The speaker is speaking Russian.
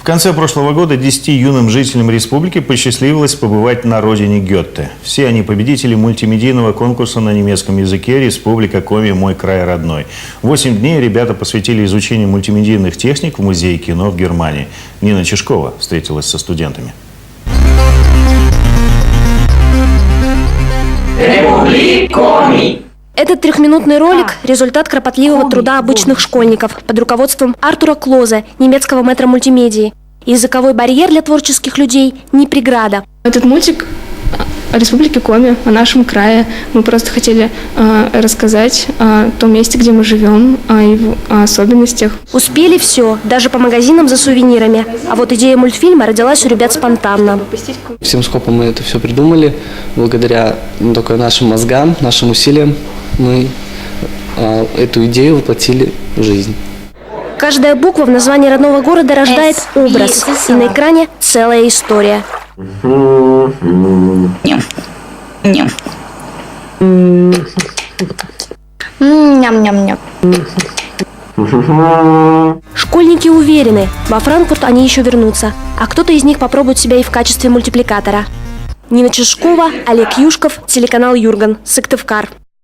В конце прошлого года 10 юным жителям республики посчастливилось побывать на родине Гёте. Все они победители мультимедийного конкурса на немецком языке «Республика Коми. Мой край родной». 8 дней ребята посвятили изучению мультимедийных техник в Музее кино в Германии. Нина Чешкова встретилась со студентами. Этот трехминутный ролик – результат кропотливого труда обычных школьников под руководством Артура Клозе, немецкого мэтра мультимедии. Языковой барьер для творческих людей – не преграда. Этот мультик о Республике Коми, о нашем крае. Мы просто хотели рассказать о том месте, где мы живем, о особенностях. Успели все, даже по магазинам за сувенирами. А вот идея мультфильма родилась у ребят спонтанно. Всем скопом мы это все придумали. Благодаря только нашим мозгам, нашим усилиям мы эту идею воплотили в жизнь. Каждая буква в названии родного города рождает образ, и на экране целая история. Ням-ням-ням. Школьники уверены, во Франкфурт они еще вернутся, а кто-то из них попробует себя и в качестве мультипликатора. Нина Чешкова, Олег Юшков, телеканал Юрган, Сыктывкар.